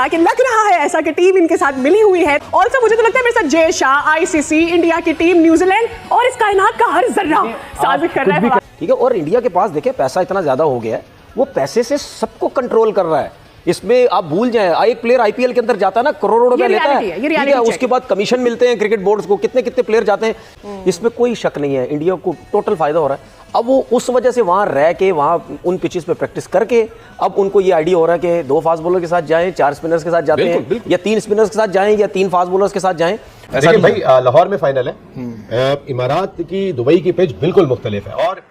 था कि लग रहा है ऐसा कि टीम इनके साथ मिली हुई है। ऑल्सो मुझे तो लगता है मेरे साथ जय शाह, आईसीसी, इंडिया की टीम, न्यूजीलैंड और इस कायनात का हर जर्रा साबित कर रहा है। ठीक है, और इंडिया के पास देखिए पैसा इतना ज्यादा हो गया है, वो पैसे से सबको कंट्रोल कर रहा है। इसमें आप भूल जाएं, एक प्लेयर आईपीएल के अंदर जाता है ना, करोड़ों रुपए लेता है, ठीक है, उसके बाद कमीशन मिलते हैं क्रिकेट बोर्ड्स को, कितने कितने प्लेयर जाते हैं। इसमें कोई शक नहीं है, इंडिया को टोटल फायदा हो रहा है। अब वो उस वजह से वहां रह के, वहां उन पिचेस पे प्रैक्टिस करके, अब उनको ये आइडिया हो रहा है कि 2 फास्ट बॉलर के साथ जाएं, 4 स्पिनर्स के साथ जाते हैं, या 3 स्पिनर्स के साथ जाएं, या 3 फास्ट बॉलर्स के साथ जाएं। ऐसा भाई लाहौर में फाइनल है, इमारात की दुबई की पिच बिल्कुल मुख्तलिफ है, और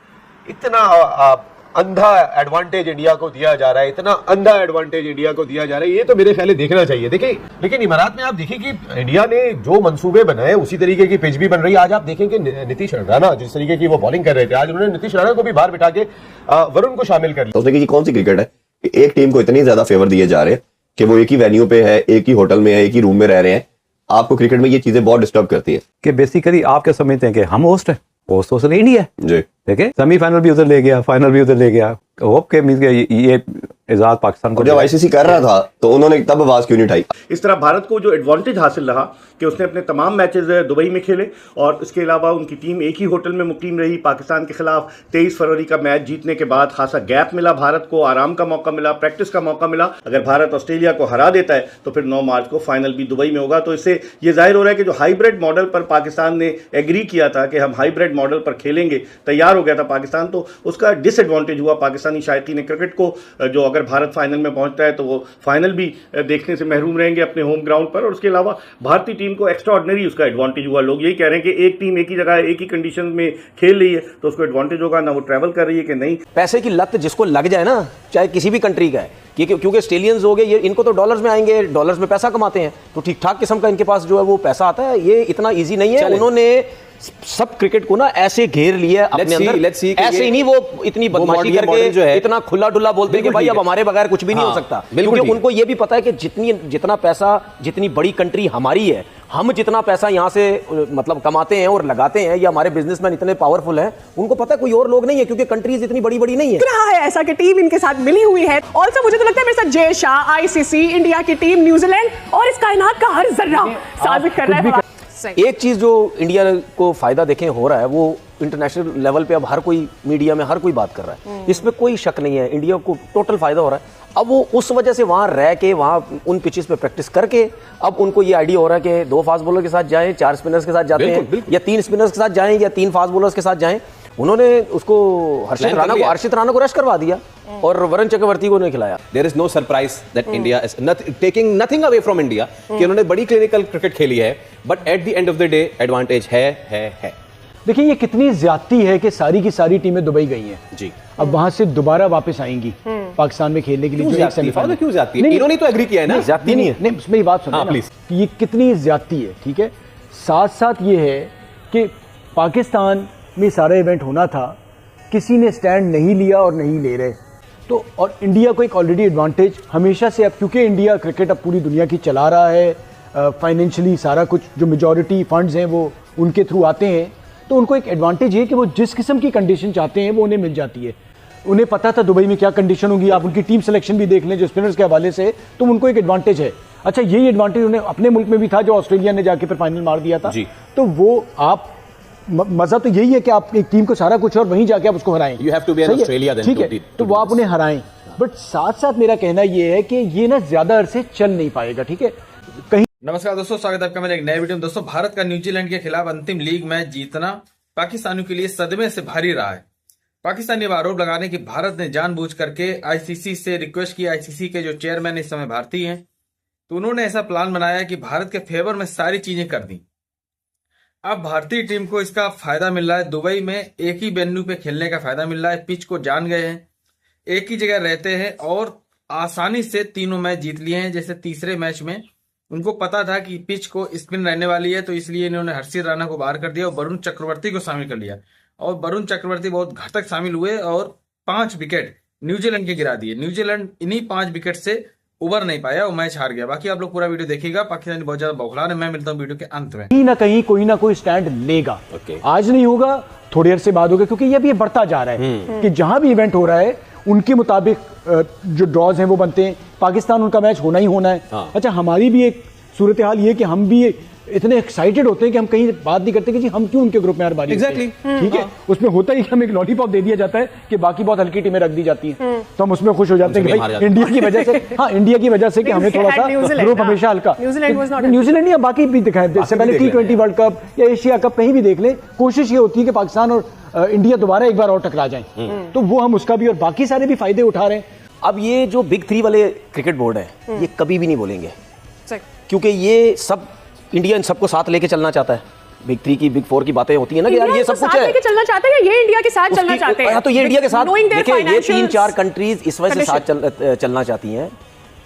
इतना अंधा एडवांटेज इंडिया को दिया जा रहा है, इतना अंधा एडवांटेज इंडिया को दिया जा रहा है, ये तो मेरे ख्याल देखना चाहिए। देखिए, लेकिन इमारात में आप देखिए कि इंडिया ने जो मंसूबे बनाए उसी तरीके की पिच भी बन रही है। आज आप देखेंगे नीतीश राणा जिस तरीके की वो बॉलिंग कर रहे थे, आज उन्होंने नीतीश राणा को भी बाहर बिठा के वरुण को शामिल कर लिया। तो देखिए कौन सी क्रिकेट है कि एक टीम को इतनी ज्यादा फेवर दिए जा रहे हैं कि वो एक ही वेन्यू पे है, एक ही होटल में है, एक ही रूम में रह रहे हैं। आपको क्रिकेट में ये चीजें बहुत डिस्टर्ब करती है कि बेसिकली आप क्या समझते हैं कि हम होस्ट हैं, होस्ट तो इंडिया है जी, देखिए सेमीफाइनल भी उधर ले गया, फाइनल भी उधर ले गया। होप के मींस ये इजाज़ पाकिस्तान को जब आईसीसी कर रहा था तो उन्होंने तब आवाज क्यों नहीं उठाई। इस तरह भारत को जो एडवांटेज हासिल रहा कि उसने अपने तमाम मैचेस दुबई में खेले, और इसके अलावा उनकी टीम एक ही होटल में मुकीम रही। पाकिस्तान के खिलाफ 23 फरवरी का मैच जीतने के बाद खासा गैप मिला भारत को, आराम का मौका मिला, प्रैक्टिस का मौका मिला। अगर भारत ऑस्ट्रेलिया को हरा देता है तो फिर 9 मार्च को फाइनल भी दुबई में होगा। तो इससे ये जाहिर हो रहा है कि जो हाइब्रिड मॉडल पर पाकिस्तान ने एग्री किया था कि हम हाइब्रिड मॉडल पर खेलेंगे, तैयार हो गया था पाकिस्तान, तो उसका डिसएडवांटेज हुआ पाकिस्तानी शायकीन क्रिकेट को, जो अगर भारत फाइनल में पहुंचता है तो वो फाइनल भी देखने से महरूम रहेंगे अपने होम ग्राउंड पर। और उसके अलावा भारतीय टीम को एक्स्ट्रा ऑर्डिनरी उसका एडवांटेज हुआ। लोग यही कह रहे हैं कि एक टीम एक ही जगह एक ही कंडीशन में खेल रही है तो उसको एडवांटेज होगा, ना वो ट्रैवल कर रही है कि नहीं। पैसे की लत जिसको लग जाए ना, चाहे किसी भी कंट्री का है, क्योंकि ऑस्ट्रेलियंस हो गए, ये इनको तो डॉलर्स में आएंगे, डॉलर्स में पैसा कमाते हैं, तो ठीक ठाक किस्म का इनके पास जो है वो पैसा आता है। ये इतना ईजी नहीं है। उन्होंने सब क्रिकेट को ना ऐसे घेर लिया अपने अंदर, ऐसे ही नहीं वो इतनी बदमाशी करके जो है इतना खुला डुल्ला बोलते हैं कि भाई अब हमारे बगैर कुछ भी नहीं हो सकता। क्योंकि उनको ये भी पता है कि जितना पैसा, जितनी बड़ी कंट्री हमारी है, हम जितना पैसा यहाँ से मतलब कमाते हैं और लगाते हैं, या हमारे बिजनेसमैन इतने पावरफुल हैं, उनको पता है कोई और लोग नहीं है, क्योंकि कंट्रीज इतनी बड़ी बड़ी नहीं है। रहा है ऐसा कि टीम इनके साथ मिली हुई है। ऑल्सो मुझे तो लगता है मेरे साथ जय शाह, आईसीसी, इंडिया की टीम, न्यूजीलैंड और इस कायनात का हर जर्रा साबित कर रहा है। एक चीज जो इंडिया को फायदा देखें हो रहा है, वो इंटरनेशनल लेवल पे अब हर कोई मीडिया में हर कोई बात कर रहा है, इसमें कोई शक नहीं है, इंडिया को टोटल फायदा हो रहा है। अब वो उस वजह से वहां रह के, वहां उन पिचेस पे प्रैक्टिस करके, अब उनको ये आइडिया हो रहा है कि 2 फास्ट बॉलर के साथ जाएं, 4 स्पिनर्स के साथ जाते हैं, या 3 स्पिनर्स के साथ जाएं, या 3 फास्ट बॉलर्स के साथ जाएं। उन्होंने उसको हर्षित राणा को रश करवा दिया और वरुण चक्रवर्ती को नहीं खिलाया। There is no surprise that India is taking nothing away from India, कि उन्होंने बड़ी क्लिनिकल क्रिकेट खेली है, but at the end of the day advantage है। देखिए ये कितनी ज्यादती है कि सारी की सारी टीमें दुबई गई हैं जी, अब वहां से दोबारा वापस आएंगी पाकिस्तान में खेलने के लिए। जो एक सेमीफाइनल क्यों जाती है? इन्होंने तो एग्री किया है ना, जाती नहीं है। नहीं, मेरी बात सुनिए ना, ये कितनी ज्यादती है। ठीक है, साथ साथ ये है कि पाकिस्तान में सारा इवेंट होना था, किसी ने स्टैंड नहीं लिया और नहीं ले रहे, तो और इंडिया को एक ऑलरेडी एडवांटेज हमेशा से, अब क्योंकि इंडिया क्रिकेट अब पूरी दुनिया की चला रहा है, फाइनेंशियली सारा कुछ जो मेजॉरिटी फंड्स हैं वो उनके थ्रू आते हैं, तो उनको एक एडवांटेज है कि वो जिस किस्म की कंडीशन चाहते हैं वो उन्हें मिल जाती है। उन्हें पता था दुबई में क्या कंडीशन होगी, आप उनकी टीम सिलेक्शन भी देख लें जो स्पिनर्स के हवाले से, तो उनको एक एडवांटेज है। अच्छा, यही एडवांटेज उन्हें अपने मुल्क में भी था जो ऑस्ट्रेलिया ने जाके फिर फाइनल मार दिया था, तो वो आप मजा तो यही है कि आप एक टीम को सारा कुछ और वहीं जाके आप उसको हराएं। You have to be an Australia then, ठीक है, तो वो आप उन्हें हराएं, बट साथ साथ मेरा कहना ये है कि ये ना ज्यादा अरसे चल नहीं पाएगा। ठीक है, कहीं। नमस्कार दोस्तों, स्वागत है आपका मेरे एक नए वीडियो में। दोस्तों, भारत का न्यूजीलैंड के खिलाफ अंतिम लीग मैच जीतना पाकिस्तानियों के लिए सदमे से भारी रहा है। पाकिस्तान ने आरोप लगा रहे हैं कि भारत ने जानबूझ करके आईसीसी से रिक्वेस्ट की। आईसीसी के जो चेयरमैन इस समय भारतीय हैं, तो उन्होंने ऐसा प्लान बनाया कि भारत के फेवर में सारी चीजें कर दी। अब भारतीय टीम को इसका फायदा मिल रहा है, दुबई में एक ही वेन्यू पे खेलने का फायदा मिल रहा है, पिच को जान गए हैं, एक ही जगह रहते हैं और आसानी से तीनों मैच जीत लिए हैं। जैसे तीसरे मैच में उनको पता था कि पिच को स्पिन रहने वाली है, तो इसलिए इन्होंने हर्षित राणा को बाहर कर दिया और वरुण चक्रवर्ती को शामिल कर लिया, और वरुण चक्रवर्ती बहुत घातक शामिल हुए और 5 विकेट न्यूजीलैंड के गिरा दिए। न्यूजीलैंड इन्हीं 5 विकेट से उबर नहीं पाया और मैच हार गया। बाकी आप लोग पूरा वीडियो देखिएगा, पाकिस्तान बहुत ज्यादा बौखला है। मैं मिलता हूँ वीडियो के अंत में। कहीं ना कहीं कोई ना कोई स्टैंड लेगा। आज नहीं होगा, थोड़ी देर से बाद होगा, क्योंकि ये भी बढ़ता जा रहा है कि जहां भी इवेंट हो रहा है उनके मुताबिक जो ड्रॉज हैं वो बनते हैं, पाकिस्तान उनका मैच होना ही होना है। अच्छा, हमारी भी एक सूरत हाल ये कि हम भी इतने एक्साइटेड होते हैं कि हम कहीं बात नहीं करते कि जी हम क्यों उनके ग्रुप में हर बारी Exactly. ठीक है, उसमें होता ही कि हमें एक लॉलीपॉप दे दिया जाता है कि बाकी बहुत हल्की टीमें रख दी जाती हैं, तो हम उसमें खुश हो जाते हैं कि भाई इंडिया की वजह से, हाँ इंडिया की वजह से कि हमें थोड़ा सा ग्रुप हमेशा हल्का। न्यूजीलैंड या बाकी भी दिखाए, इससे पहले T20 वर्ल्ड कप या एशिया कप कहीं भी देख लें, कोशिश ये होती है कि पाकिस्तान और इंडिया दोबारा एक बार और टकरा जाएं, तो वो हम उसका भी और बाकी सारे भी फायदे उठा रहे हैं। अब ये जो बिग 3 वाले क्रिकेट बोर्ड है, ये कभी भी नहीं बोलेंगे, क्योंकि ये सब इंडिया इन सबको साथ लेके चलना चाहता है। बिग 3 की बिग 4 की बातें होती है ना कि यार ये सब कुछ है, लेके चलना चाहते हैं या ये इंडिया के साथ चलना चाहते हैं? तो ये इंडिया के साथ, देखिए ये 3-4 कंट्रीज इस वजह से साथ चलना चाहती हैं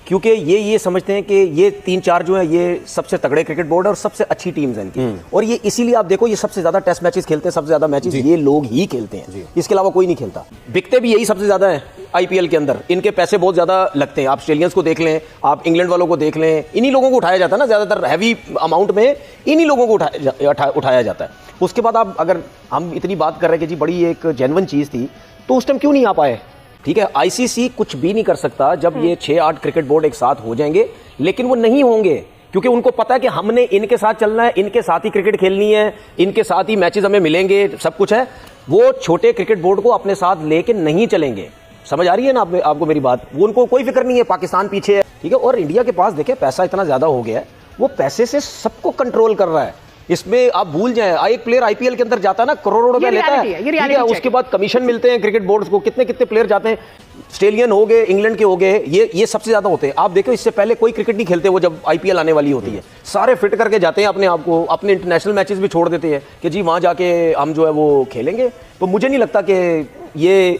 क्योंकि ये समझते हैं कि ये 3-4 जो है ये सबसे तगड़े क्रिकेट बोर्ड है और सबसे अच्छी टीम्स हैं इनकी, और ये इसीलिए आप देखो ये सबसे ज्यादा टेस्ट मैचेस खेलते हैं, सबसे ज्यादा मैचेस ये लोग ही खेलते हैं, इसके अलावा कोई नहीं खेलता। बिकते भी यही सबसे ज्यादा है आईपीएल के अंदर, इनके पैसे बहुत ज्यादा लगते हैं। आप ऑस्ट्रेलियंस को देख लें, आप इंग्लैंड वालों को देख लें, इन्हीं लोगों को उठाया जाता है ना, ज्यादातर हैवी अमाउंट में इन्हीं लोगों को उठाया जाता है। उसके बाद आप, अगर हम इतनी बात कर रहे हैं कि जी बड़ी एक जेन्युइन चीज थी, तो उस टाइम क्यों नहीं आ पाए? ठीक है, आईसीसी कुछ भी नहीं कर सकता जब ये 6-8 क्रिकेट बोर्ड एक साथ हो जाएंगे, लेकिन वो नहीं होंगे क्योंकि उनको पता है कि हमने इनके साथ चलना है, इनके साथ ही क्रिकेट खेलनी है, इनके साथ ही मैचेस हमें मिलेंगे, सब कुछ है। वो छोटे क्रिकेट बोर्ड को अपने साथ लेके नहीं चलेंगे। समझ आ रही है ना आपको मेरी बात? वो उनको कोई फिक्र नहीं है, पाकिस्तान पीछे है, ठीक है, और इंडिया के पास देखिए पैसा इतना ज्यादा हो गया है, वो पैसे से सबको कंट्रोल कर रहा है। इसमें आप भूल जाएं, एक प्लेयर आईपीएल के अंदर जाता है ना, करोड़ों रुपए लेता है, ठीक है, उसके बाद कमीशन मिलते हैं क्रिकेट बोर्ड्स को, कितने प्लेयर जाते हैं, ऑस्ट्रेलियन हो गए, इंग्लैंड के हो गए, ये सबसे ज्यादा होते हैं। आप देखो इससे पहले कोई क्रिकेट नहीं खेलते, वो जब आईपीएल आने वाली होती है सारे फिट करके जाते हैं अपने आप को, अपने इंटरनेशनल मैचेस भी छोड़ देते हैं कि जी वहां जाके हम जो है वो खेलेंगे। तो मुझे नहीं लगता कि ये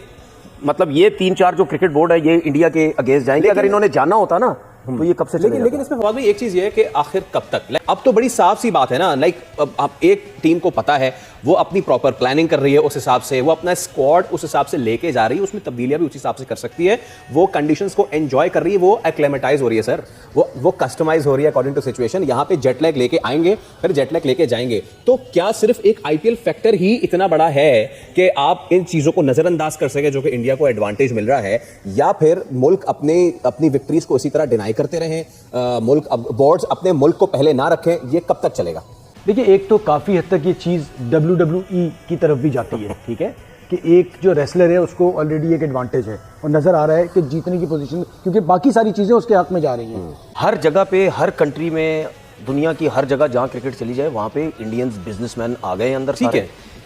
मतलब ये 3-4 जो क्रिकेट बोर्ड है ये इंडिया के अगेंस्ट जाएंगे। अगर इन्होंने जाना होता ना तो ये कब से चले लेकिन इसमें फवाद भाई एक चीज ये है कि आखिर कब तक, अब तो बड़ी साफ सी बात है ना, अब एक टीम को पता है वो अपनी प्रॉपर प्लानिंग कर रही है, उस हिसाब से वो अपना स्क्वाड उस हिसाब से लेके जा रही है, उसमें तब्दीलियां भी उस हिसाब से कर सकती है, वो कंडीशंस को एंजॉय कर रही है, वो एक्लेमेटाइज हो रही है सर, वो कस्टमाइज हो रही है अकॉर्डिंग टू सिचुएशन। यहाँ पे जेट लैग लेके आएंगे, फिर जेट लैग लेके जाएंगे। तो क्या सिर्फ एक आईपीएल फैक्टर ही इतना बड़ा है कि आप इन चीजों को नजरअंदाज कर सके जो कि इंडिया को एडवांटेज मिल रहा है, या फिर मुल्क अपनी विक्ट्रीज को इसी तरह डिनाई करते रहें, मुल्क बोर्ड्स अपने मुल्क को पहले ना रखें? ये कब तक चलेगा? देखिए, एक तो काफ़ी हद तक ये चीज़ WWE की तरफ भी जाती है, ठीक है, कि एक जो रेसलर है उसको ऑलरेडी एक एडवांटेज है और नज़र आ रहा है कि जीतने की पोजीशन, क्योंकि बाकी सारी चीज़ें उसके हक में जा रही हैं। हर जगह पे, हर कंट्री में, दुनिया की हर जगह जहाँ क्रिकेट चली जाए वहाँ पे इंडियंस बिजनेसमैन आ गए अंदर,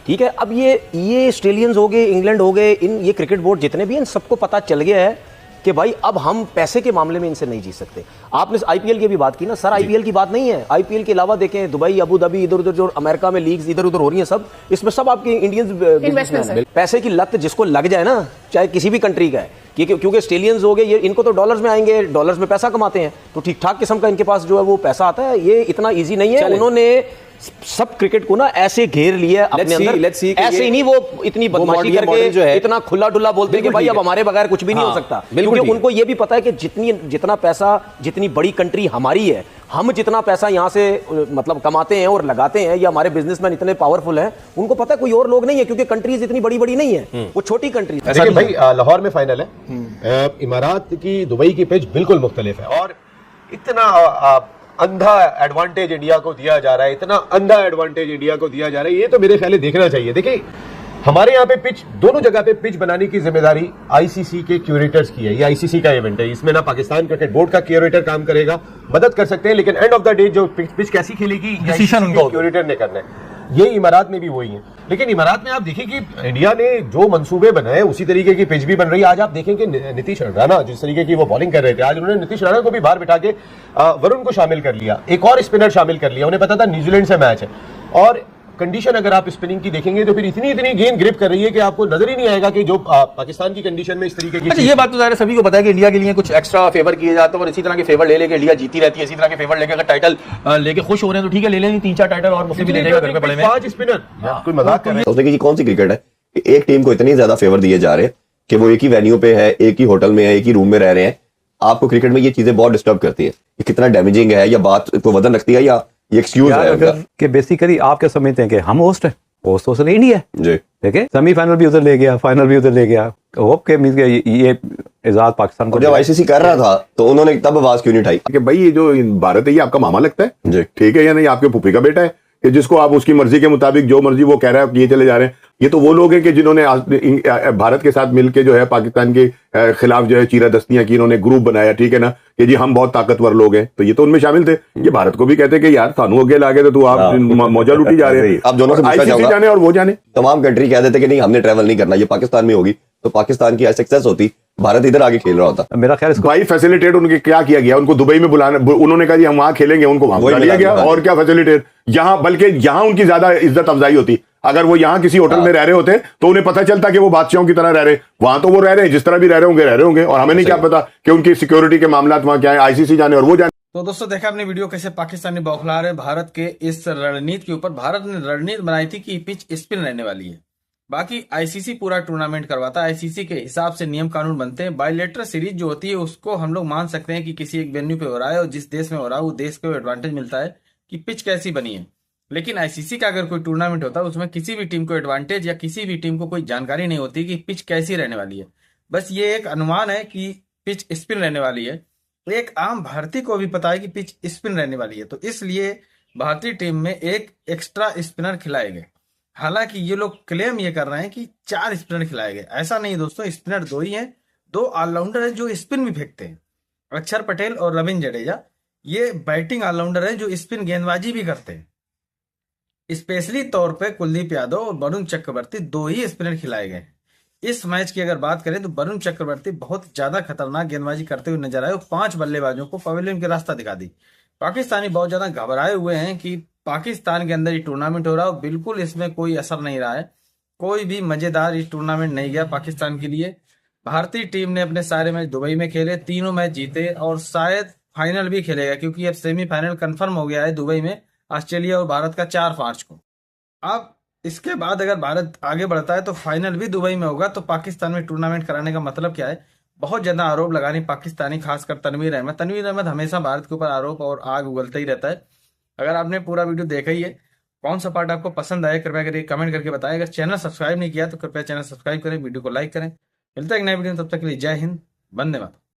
ठीक है। अब ये ऑस्ट्रेलियंस हो गए, इंग्लैंड हो गए, ये क्रिकेट बोर्ड जितने भी हैं, सबको पता चल गया है कि भाई अब हम पैसे के मामले में इनसे नहीं जीत सकते। आपने आईपीएल की भी बात की ना सर, आईपीएल की बात नहीं है, आईपीएल के अलावा देखें दुबई, अबू धाबी, इधर उधर जो अमेरिका में लीग्स इधर उधर हो रही हैं, सब इसमें सब आपके इंडियंस। पैसे की लत जिसको लग जाए ना, चाहे किसी भी कंट्री का है, क्योंकि ऑस्ट्रेलियंस हो गए, ये इनको तो डॉलर्स में आएंगे, डॉलर्स में पैसा कमाते हैं, तो ठीक ठाक किस्म का इनके पास जो है वो पैसा आता है। ये इतना ईजी नहीं है, उन्होंने सब क्रिकेट को ना ऐसे घेर लिया अपने अंदर, ऐसे ही नहीं वो इतनी बदमाशी करके जो है इतना खुला डुला बोलते हैं कि भाई अब हमारे बगैर कुछ भी नहीं हो सकता, क्योंकि उनको ये भी पता है कि जितना पैसा, जितनी बड़ी कंट्री हमारी है, हम जितना पैसा यहाँ से मतलब कमाते हैं और लगाते हैं, या हमारे बिजनेसमैन इतने पावरफुल हैं, उनको पता है कोई और लोग नहीं है, क्योंकि कंट्रीज इतनी बड़ी बड़ी नहीं है, वो छोटी कंट्री। देखिए भाई, लाहौर में फाइनल है, इमारात की दुबई की पिच बिल्कुल मुख्तलिफ है, और इतना अंधा एडवांटेज इंडिया को दिया जा रहा है, इतना अंधा एडवांटेज इंडिया को दिया जा रहा है, ये तो मेरे ख्याल में देखना चाहिए। देखिए, हमारे यहाँ पे पिच, दोनों जगह पे पिच बनाने की जिम्मेदारी आईसीसी के क्यूरेटर्स की है। ये आईसीसी का इवेंट है, इसमें ना पाकिस्तान क्रिकेट बोर्ड का क्यूरेटर काम करेगा, मदद कर सकते हैं, लेकिन एंड ऑफ द डे जो पिच कैसी खेलेगी क्यूरेटर ने करना है। ये इमारात में भी वही है, लेकिन इमारात में आप देखिए कि इंडिया ने जो मंसूबे बनाए उसी तरीके की पिच भी बन रही है। आज आप देखें कि नीतीश राणा जिस तरीके की वो बॉलिंग कर रहे थे, आज उन्होंने नीतीश राणा को भी बाहर बिठा के वरुण को शामिल कर लिया, एक और स्पिनर शामिल कर लिया, उन्हें पता था न्यूजीलैंड से मैच है, और कंडीशन अगर आप स्पिनिंग की देखेंगे तो फिर इतनी गेंद ग्रिप कर रही है कि आपको नजर ही नहीं आएगा कि जो पाकिस्तान की कंडीशन में इस तरीके की। अच्छा, ये बात तो ज़ाहिर सभी को पता है कि इंडिया के लिए कुछ एक्स्ट्रा फेवर किए जाते हैं, और इसी तरह के फेवर ले लेके इंडिया जीती रहती है, इसी तरह के फेवर लेके अगर टाइटल लेके खुश हो रहे हैं तो ठीक है, ले लें 3-4 टाइटल और मुझे भी ले लेगा घर पे पड़े में 5 स्पिनर। कोई मजाक कर रहे हैं? सोचने की कौन सी क्रिकेट है कि एक टीम को इतनी ज्यादा फेवर दिए जा रहे हैं कि वो एक ही वेन्यू पे है, एक ही होटल में है, एक ही रूम में रह रहे हैं। आपको क्रिकेट में ये चीजें बहुत डिस्टर्ब करती है, ये कितना डैमेजिंग है, या बात को वजन रखती है, या ये एक्सक्यूज है कि बेसिकली आप क्या समझते हैं कि हम होस्ट हैं? पोस्ट तो उसने इंडिया जी देखे, सेमीफाइनल भी उधर ले गया, फाइनल भी उधर ले गया। होप के मीन ये एजाज पाकिस्तान को जब आईसीसी कर रहा था तो उन्होंने तब आवाज क्यों नहीं उठाई कि भाई ये जो भारत है ये आपका मामा लगता है जी, ठीक है या नहीं, आपके फूफी का बेटा है कि जिसको आप उसकी मर्जी के मुताबिक जो मर्जी वो कह रहा है ये चले जा रहे हैं। ये तो वो लोग हैं कि जिन्होंने भारत के साथ मिलके जो है पाकिस्तान के खिलाफ जो है चीरा दस्तियां की, इन्होंने ग्रुप बनाया, ठीक है ना, कि जी हम बहुत ताकतवर लोग हैं, तो ये तो उनमें शामिल थे। ये भारत को भी कहते कि यार सानू अगे लागे तो तू आप मौजा लूटी जा रहे हैं। आप दोनों से पूछना आईसीसी चाहूंगा, जाने और वो जाने, तमाम कंट्री कह देते कि नहीं हमने ट्रैवल नहीं करना, ये पाकिस्तान में होगी, तो पाकिस्तान की सक्सेस होती, भारत इधर आगे खेल रहा होता। मेरा ख्याल इसको भाई फैसिलिटेट उनके क्या किया गया, उनको दुबई में बुलाना, उन्होंने कहा जी हम वहां खेलेंगे, उनको वहां बुला लिया गया। और क्या फैसिलिटेट, यहाँ बल्कि यहाँ उनकी ज्यादा इज्जत अफजाई होती। अगर वो यहाँ किसी होटल में रह रहे होते तो उन्हें पता चलता कि वो बादशाहों की तरह रह रहे, वहां तो वो रह रहे हैं जिस तरह भी रह रहे होंगे और हमें नहीं क्या पता कि उनकी सिक्योरिटी के मामला वहां क्या है। आईसीसी जाने और वो जाने। तो दोस्तों देखा आपने वीडियो कैसे पाकिस्तानी बौखला रहे भारत के इस रणनीति के ऊपर। भारत ने रणनीति बनाई थी कि पिच स्पिन रहने वाली है, बाकी आईसीसी पूरा टूर्नामेंट करवाता है, आईसीसी के हिसाब से नियम कानून बनते हैं। बायलैटरल सीरीज जो होती है उसको हम लोग मान सकते हैं कि किसी एक वेन्यू पे हो रहा है और जिस देश में हो रहा है वो देश को एडवांटेज मिलता है कि पिच कैसी बनी है। लेकिन आईसीसी का अगर कोई टूर्नामेंट होता है उसमें किसी भी टीम को एडवांटेज या किसी भी टीम को कोई जानकारी नहीं होती कि पिच कैसी रहने वाली है। बस ये एक अनुमान है कि पिच स्पिन रहने वाली है। एक आम भारतीय को भी पता है कि पिच स्पिन रहने वाली है, तो इसलिए भारतीय टीम में एक एक्स्ट्रा स्पिनर खिलाए गए। हालांकि ये लोग क्लेम ये कर रहे हैं कि 4 स्पिनर खिलाए गए, ऐसा नहीं दोस्तों, स्पिनर 2 ही हैं। 2 ऑलराउंडर हैं जो स्पिन भी फेंकते हैं, अक्षर पटेल और रविंद्र जडेजा। ये बैटिंग ऑलराउंडर हैं जो स्पिन गेंदबाजी भी करते हैं। स्पेशली तौर पे कुलदीप यादव और वरुण चक्रवर्ती 2 ही स्पिनर खिलाए गए। इस मैच की अगर बात करें तो वरुण चक्रवर्ती बहुत ज्यादा खतरनाक गेंदबाजी करते हुए नजर आए और 5 बल्लेबाजों को पवेलियन के रास्ता दिखा दी। पाकिस्तानी बहुत ज्यादा घबराए हुए हैं कि पाकिस्तान के अंदर ये टूर्नामेंट हो रहा है और बिल्कुल इसमें कोई असर नहीं रहा है, कोई भी मजेदार ये टूर्नामेंट नहीं गया पाकिस्तान के लिए। भारतीय टीम ने अपने सारे मैच दुबई में खेले, तीनों मैच जीते और शायद फाइनल भी खेलेगा, क्योंकि अब सेमीफाइनल कंफर्म हो गया है दुबई में ऑस्ट्रेलिया और भारत का 4 मार्च को। अब इसके बाद अगर भारत आगे बढ़ता है तो फाइनल भी दुबई में होगा। तो पाकिस्तान में टूर्नामेंट कराने का मतलब क्या है? बहुत ज्यादा आरोप लगाने पाकिस्तानी, खासकर तनवीर अहमद हमेशा भारत के ऊपर आरोप और आग उगलता ही रहता है। अगर आपने पूरा वीडियो देखा ही है, कौन सा पार्ट आपको पसंद आया कृपया करके कमेंट करके बताएं। अगर चैनल सब्सक्राइब नहीं किया तो कृपया चैनल सब्सक्राइब करें, वीडियो को लाइक करें। मिलता है एक नए वीडियो में, तब तक के लिए जय हिंद, वंदे मातरम।